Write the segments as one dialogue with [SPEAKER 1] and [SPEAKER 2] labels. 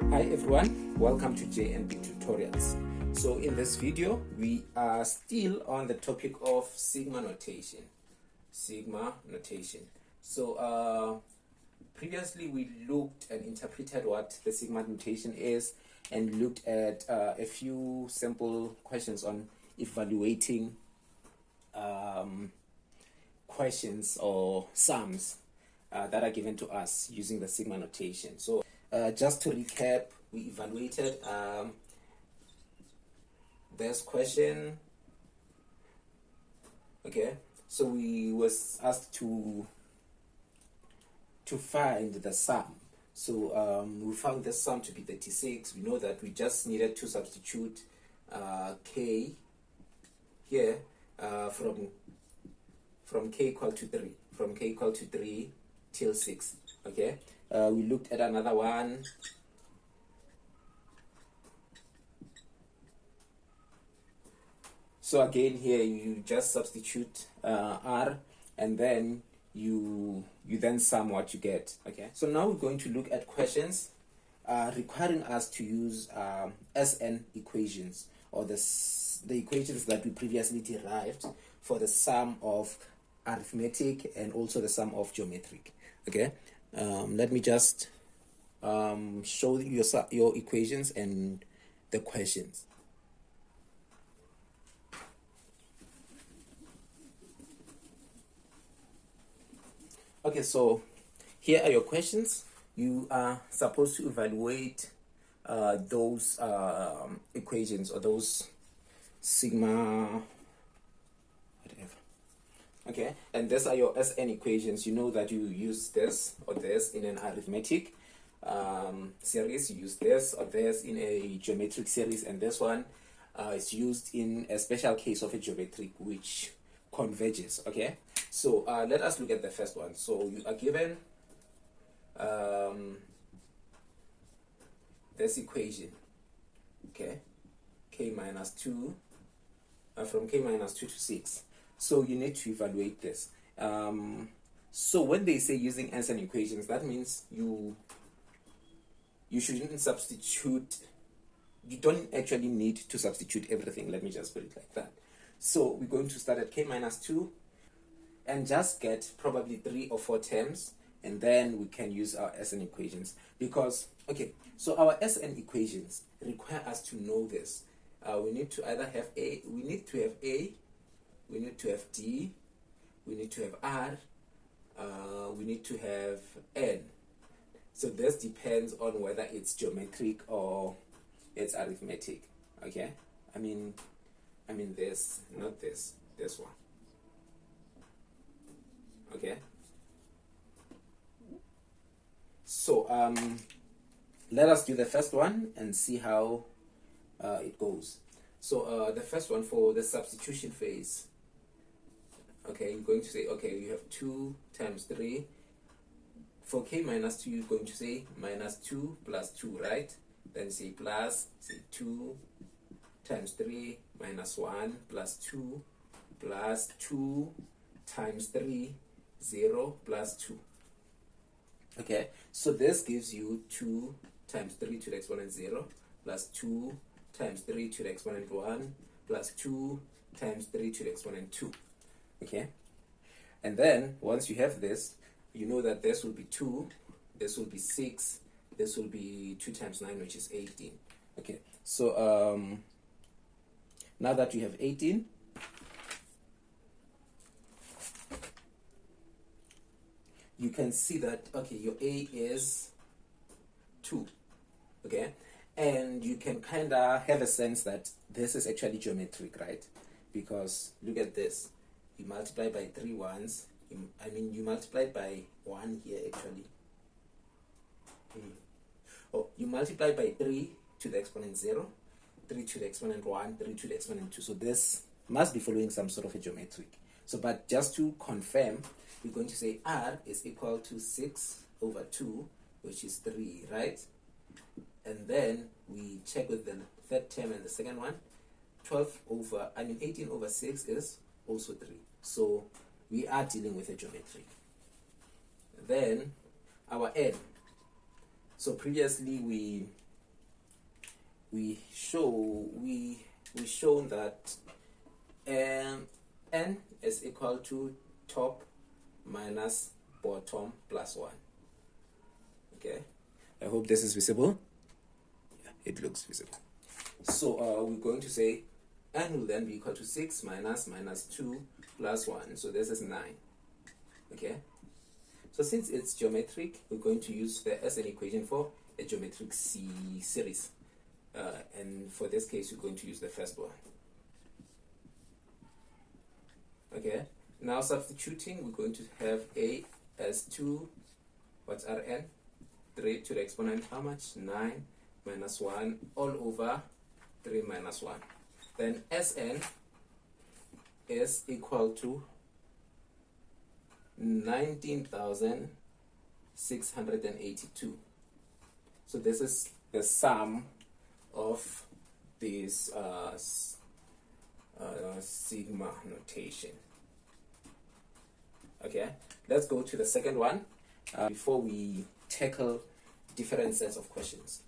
[SPEAKER 1] Hi everyone, welcome to JNB Tutorials. So in this video, we are still on the topic of sigma notation. So previously we looked and interpreted what the sigma notation is and looked at a few simple questions on evaluating questions or sums that are given to us using the sigma notation. So just to recap, we evaluated this question. Okay, so we was asked to find the sum. So we found the sum to be 36. We know that we just needed to substitute k here from k equal to 3, from k equal to 3 till 6. Okay, we looked at another one. So again here you just substitute r and then you then sum what you get. Okay, so now we're going to look at questions requiring us to use SN equations, or the equations that we previously derived for the sum of arithmetic and also the sum of geometric. Okay, let me just show you your equations and the questions. Okay, so here are your questions. You are supposed to evaluate those equations, or those sigma whatever. Okay, and these are your SN equations. You know that you use this or this in an arithmetic series, you use this or this in a geometric series, and this one is used in a special case of a geometric which converges. Okay, so let us look at the first one. So you are given this equation, okay, k minus 2, from k minus 2 to 6. So you need to evaluate this. So when they say using SN equations, that means you shouldn't substitute. You don't actually need to substitute everything. Let me just put it like that. So we're going to start at k minus 2 and just get probably 3 or 4 terms, and then we can use our SN equations. Because, okay, so our SN equations require us to know this. We need to either have A, we need to have A, we need to have D, we need to have R, we need to have N. So this depends on whether it's geometric or it's arithmetic. Okay, I mean this, not this one. Okay, so let us do the first one and see how it goes. So the first one, for the substitution phase, okay, you're going to say, okay, you have 2 times 3. For k minus 2, you're going to say minus 2 plus 2, right? Then say plus, say 2 times 3 minus 1 plus 2 plus 2 times 3, 0 plus 2. Okay, so this gives you 2 times 3 to the exponent 0 plus 2 times 3 to the exponent 1 plus 2 times 3 to the exponent 2. Okay, and then once you have this, you know that this will be 2, this will be 6, this will be 2 times 9, which is 18. Okay, so now that you have 18, you can see that, okay, your A is 2, okay, and you can kind of have a sense that this is actually geometric, right? Because look at this, you multiply by 3 ones, you multiply by 1 here actually. Oh, you multiply by 3 to the exponent 0, 3 to the exponent 1, 3 to the exponent 2. So this must be following some sort of a geometric. So, but just to confirm, we're going to say R is equal to 6 over 2, which is 3, right? And then we check with the third term and the second one. 18 over 6 is also 3. So we are dealing with a geometric. Then our N. So previously we we shown that n is equal to top minus bottom plus 1. Okay, I hope this is visible. Yeah, it looks visible. So we're going to say n will then be equal to 6 minus 2 plus 1. So this is 9. Okay, so since it's geometric, we're going to use the as an equation for a geometric series. And for this case, we're going to use the first one. Okay, now substituting, we're going to have a as 2, what's Rn? 3 to the exponent, how much? 9 minus 1 all over 3 minus 1. Then Sn is equal to 19,682. So this is the sum of this sigma notation. Okay, let's go to the second one before we tackle different sets of questions.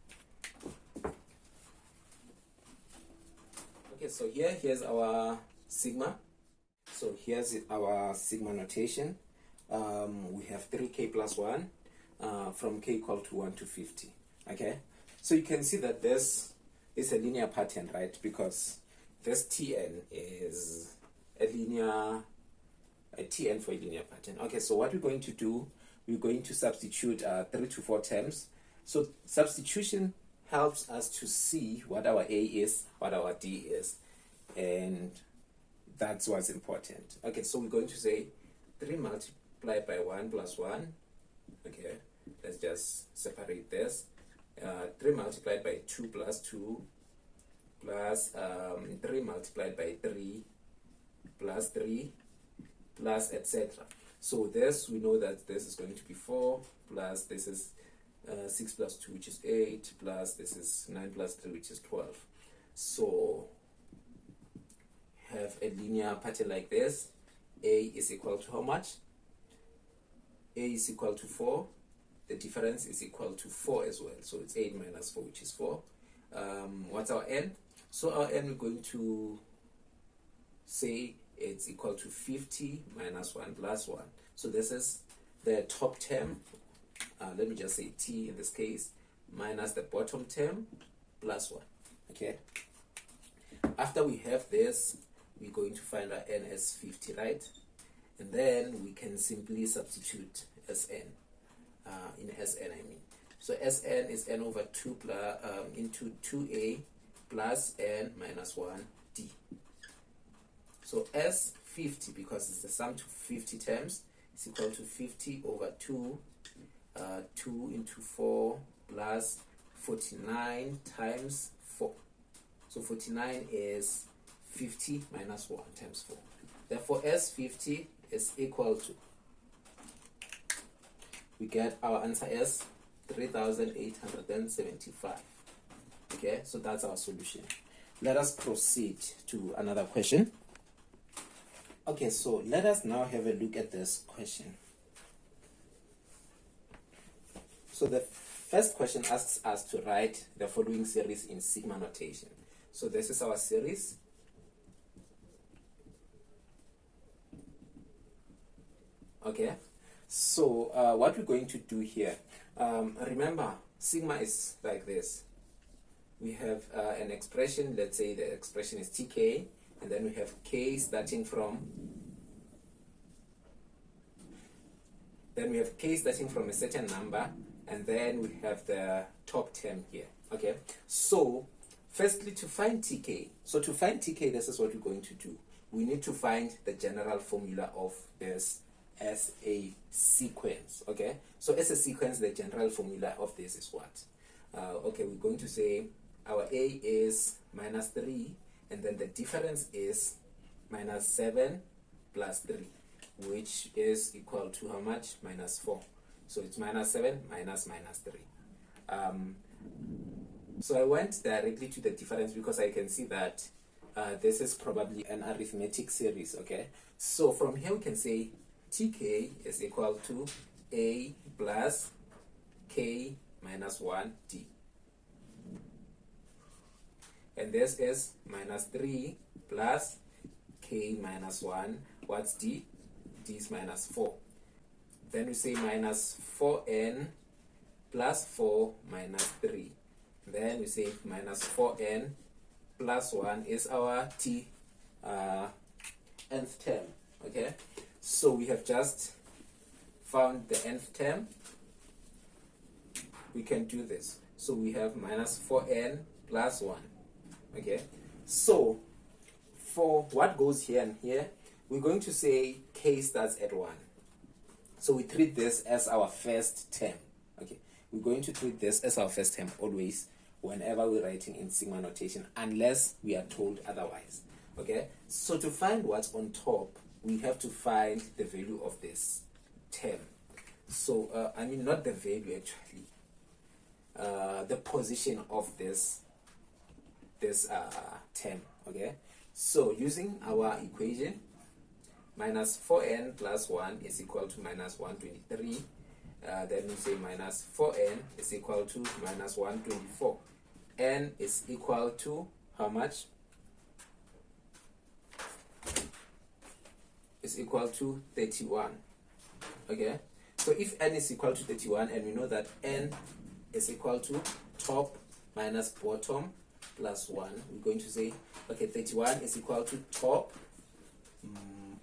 [SPEAKER 1] Okay, so here's our sigma. So here's our sigma notation. We have 3k plus 1 from k equal to 1 to 50. Okay, so you can see that this is a linear pattern, right? Because this Tn is a Tn for a linear pattern. Okay, so what we're going to do, we're going to substitute 3 to 4 terms. So substitution helps us to see what our A is, what our D is, and that's what's important. Okay, so we're going to say 3 multiplied by 1 plus 1. Okay, let's just separate this. 3 multiplied by 2 plus 2 plus 3 multiplied by 3 plus 3 plus etc. So this, we know that this is going to be 4 plus this is 6 plus 2, which is 8, plus this is 9 plus 3, which is 12. So have a linear pattern like this. A is equal to how much? A is equal to 4. The difference is equal to 4 as well. So it's 8 minus 4, which is 4. What's our n? So our n, we're going to say it's equal to 50 minus 1 plus 1. So this is the top term. Let me just say t in this case, minus the bottom term plus 1. Okay. After we have this, we're going to find our n as 50, right? And then we can simply substitute Sn. In Sn, I mean. So Sn is n over 2 plus, into 2a plus n minus 1d. So S50, because it's the sum to 50 terms, is equal to 50 over 2, 2 into 4 plus 49 times 4. So 49 is 50 minus 1 times 4. Therefore, S50 is equal to, we get our answer as 3,875. Okay, so that's our solution. Let us proceed to another question. Okay, so let us now have a look at this question. So the first question asks us to write the following series in sigma notation. So this is our series. Okay, so what we're going to do here, remember sigma is like this. We have an expression, let's say the expression is tk, and then we have k starting from, a certain number, and then we have the top term here. Okay, so firstly, to find tk, this is what we're going to do. We need to find the general formula of this as a sequence. Okay, so as a sequence, the general formula of this is what? Okay, we're going to say our a is minus 3, and then the difference is minus 7 plus 3, which is equal to how much? Minus 4. So it's minus 7 minus 3. So I went directly to the difference because I can see that this is probably an arithmetic series. Okay, so from here we can say tk is equal to a plus k minus 1d. and this is minus 3 plus k minus 1. What's d? D is minus 4. Then we say minus 4n plus 4 minus 3. Then we say minus 4n plus 1 is our nth term. Okay, so we have just found the nth term. We can do this. So we have minus 4n plus 1. Okay, so for what goes here and here, we're going to say k starts at 1. So we treat this as our first term. Okay, we're going to treat this as our first term always whenever we're writing in sigma notation, unless we are told otherwise. Okay, so to find what's on top, we have to find the value of this term. So I mean, not the value actually, the position of this term. Okay, so using our equation, minus 4n plus 1 is equal to minus 123. Then we say minus 4n is equal to minus 124. N is equal to how much? Is equal to 31. Okay, so if n is equal to 31, and we know that n is equal to top minus bottom plus 1, we're going to say, okay, 31 is equal to top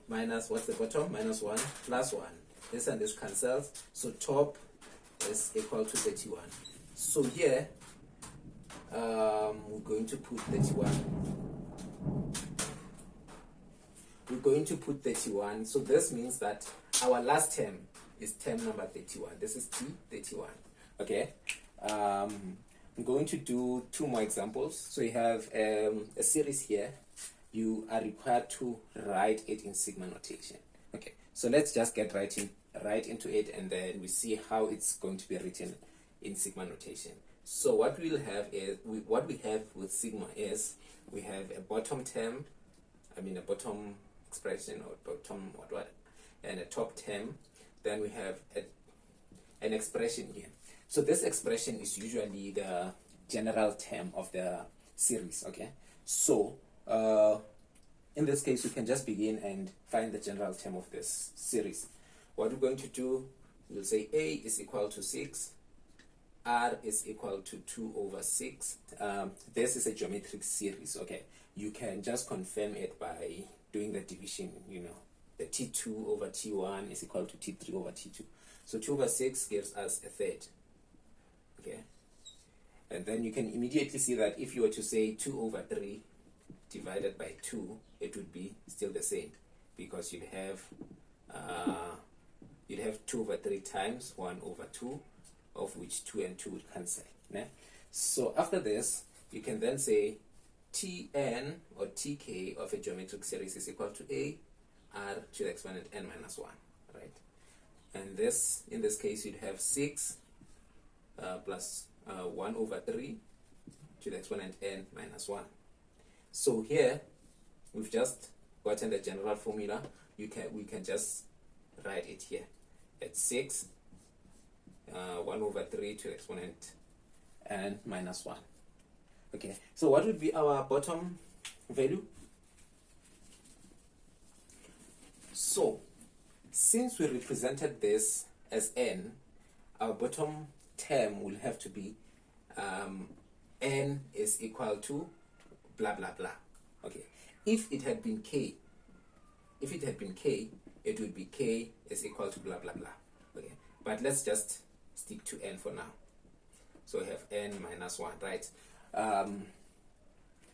[SPEAKER 1] minus, what's the bottom? Minus 1 plus 1. This and this cancels, so top is equal to 31. So here, we're going to put 31. We're going to put 31. So this means that our last term is term number 31. This is T31. Okay. I'm going to do 2 more examples. So you have a series here. You are required to write it in sigma notation. Okay. So let's just get right into it, and then we see how it's going to be written in sigma notation. So what we'll have is, what we have with sigma is, we have a bottom term, I mean a bottom expression, or bottom what, and a top term. Then we have an expression here. So this expression is usually the general term of the series. Okay, so in this case, we can just begin and find the general term of this series. What we're going to do, we'll say A is equal to 6, R is equal to 2 over 6. This is a geometric series. Okay, you can just confirm it by doing the division. You know, the T2 over T1 is equal to T3 over T2. So 2 over 6 gives us a third. Okay, and then you can immediately see that if you were to say 2 over 3 divided by 2, it would be still the same, because you'd have 2 over 3 times 1 over 2, of which 2 and 2 would cancel. Né? So after this, you can then say Tn or Tk of a geometric series is equal to A r to the exponent n minus 1, right? And this, in this case, you'd have 6 plus 1 over 3 to the exponent n minus 1. So here, we've just gotten the general formula. We can just write it here at 6, 1 over 3 to the exponent n minus 1. Okay, so what would be our bottom value? So, since we represented this as n, our bottom term will have to be n is equal to blah blah blah. Okay, if it had been k, it would be k is equal to blah blah blah. Okay, but let's just stick to n for now. So we have n minus 1, right?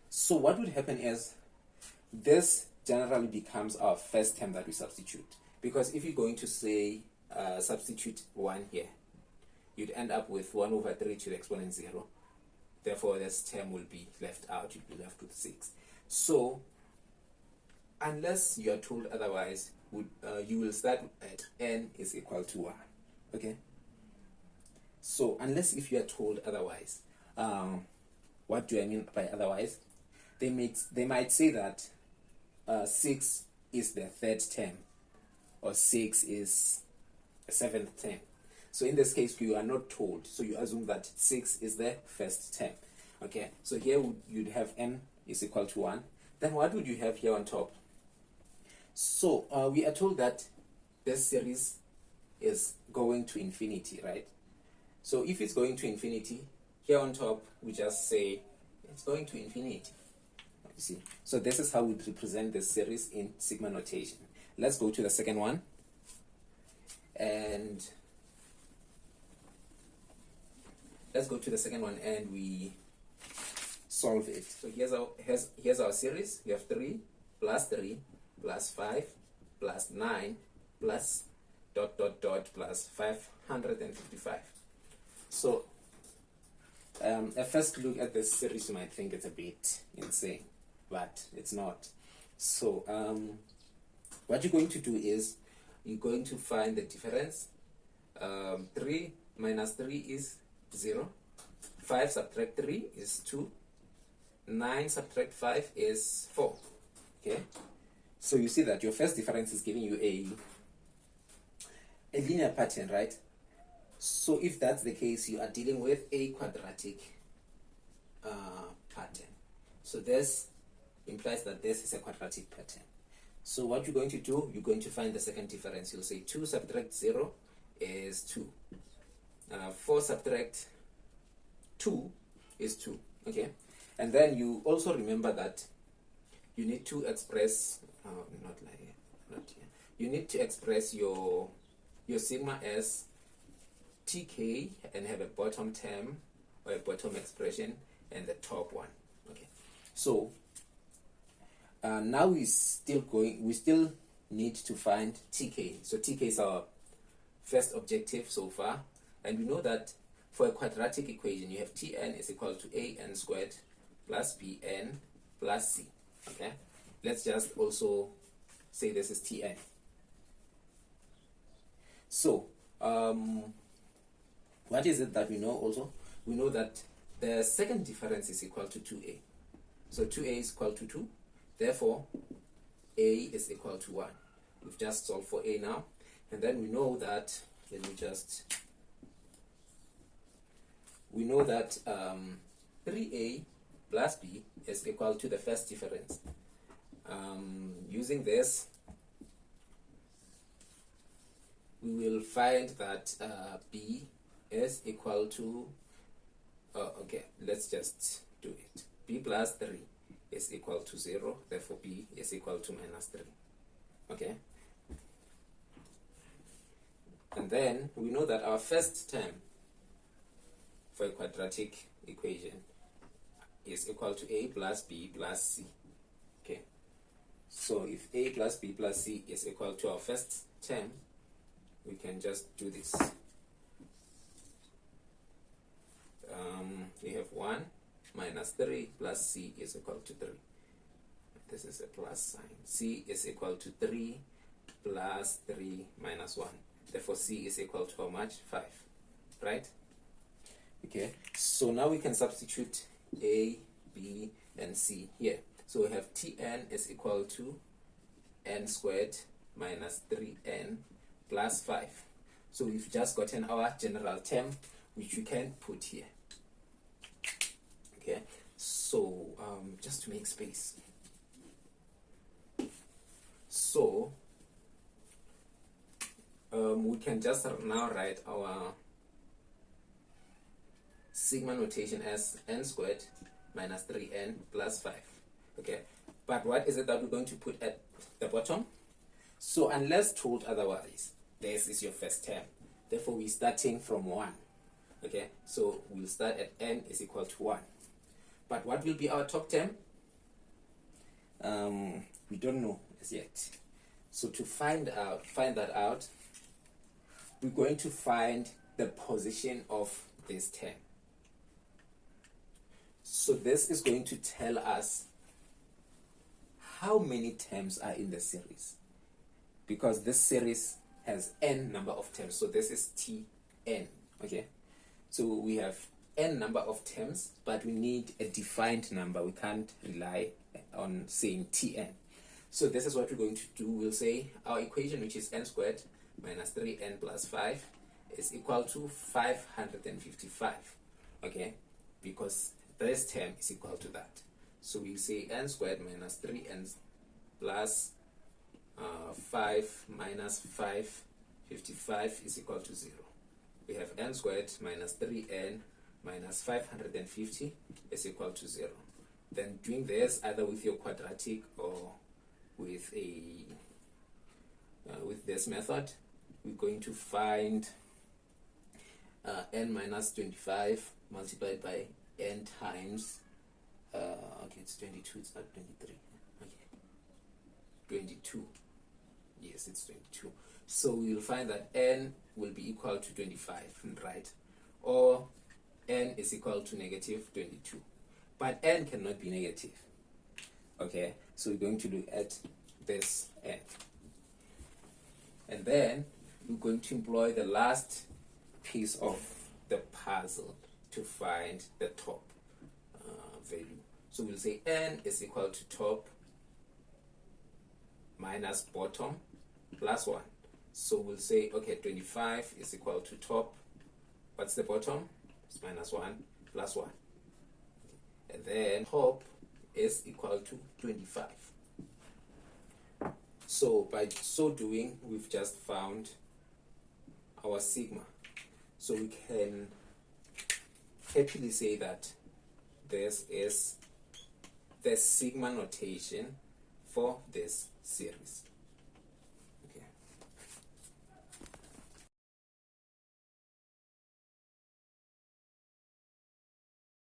[SPEAKER 1] So what would happen is, this generally becomes our first term that we substitute, because if you're going to say substitute 1 here, you'd end up with 1 over 3 to the exponent 0. Therefore, this term will be left out. You'll be left with 6. So, unless you are told otherwise, you will start at n is equal to 1. Okay? So, unless if you are told otherwise, what do I mean by otherwise? They might say that 6 is the third term, or 6 is the 7th term. So in this case, you are not told, so you assume that 6 is the first term. Okay, so here you'd have n is equal to 1. Then what would you have here on top? So we are told that this series is going to infinity, right? So if it's going to infinity, here on top we just say it's going to infinity. You see, so this is how we represent this series in sigma notation. Let's go to the second one, and we solve it. So here's our series. We have 3 plus 3 plus 5 plus 9 plus ... plus 555. So at first look at this series, you might think it's a bit insane, but it's not. So what you're going to do is you're going to find the difference. 3 minus 3 is 0. 5 subtract 3 is 2. 9 subtract 5 is 4. Okay, so you see that your first difference is giving you a linear pattern, right? So if that's the case, you are dealing with a quadratic pattern. So this implies that this is a quadratic pattern. So what you're going to do, you're going to find the second difference. You'll say 2 subtract 0 is 2. 4 subtract 2 is 2. Okay, and then you also remember that you need to express you need to express your sigma as tk and have a bottom term or a bottom expression and the top one. Okay, so now we still need to find tk. So tk is our first objective so far, and we know that for a quadratic equation you have tn is equal to an squared plus bn plus c. Okay, let's just also say this is tn. So what is it that we know also? We know that the second difference is equal to 2a. So 2a is equal to 2. Therefore, a is equal to 1. We've just solved for a now. And then we know that, we know that 3a plus b is equal to the first difference. Using this, we will find that b is equal to, okay, let's just do it. B plus 3 is equal to 0, therefore b is equal to minus 3. Okay? And then we know that our first term for a quadratic equation is equal to a plus b plus c. Okay? So if a plus b plus c is equal to our first term, we can just do this. We have 1 minus 3 plus c is equal to 3. This is a plus sign. C is equal to 3 plus 3 minus 1. Therefore, c is equal to how much? 5. Right? Okay. So now we can substitute a, b, and c here. So we have tn is equal to n squared minus 3n plus 5. So we've just gotten our general term, which we can put here. Okay, so just to make space. So we can just now write our sigma notation as n squared minus 3n plus 5. Okay, but what is it that we're going to put at the bottom? So unless told otherwise, this is your first term. Therefore, we're starting from 1. Okay, so we'll start at n is equal to 1. But what will be our top term? We don't know as yet. So to find that out, we're going to find the position of this term. So this is going to tell us how many terms are in the series, because this series has n number of terms. So this is Tn. Okay, so we have n number of terms, but we need a defined number. We can't rely on saying Tn. So this is what we're going to do. We'll say our equation, which is n squared minus 3n plus 5, is equal to 555. Okay, because this term is equal to that. So we say n squared minus 3n plus 5 minus 555 is equal to 0. We have n squared minus 3n minus 550 is equal to 0. Then doing this either with your quadratic or with with this method, we're going to find n minus 25 multiplied by n times okay, it's 22, it's not 23. Okay, 22. Yes, it's 22. So we'll find that n will be equal to 25, right? Or n is equal to negative 22. But n cannot be negative. Okay, so we're going to look at this n. And then we're going to employ the last piece of the puzzle to find the top value. So we'll say n is equal to top minus bottom plus 1. So we'll say, okay, 25 is equal to top. What's the bottom? It's minus 1 plus 1. And then top is equal to 25. So by so doing, we've just found our sigma. So we can happily say that this is the sigma notation for this series.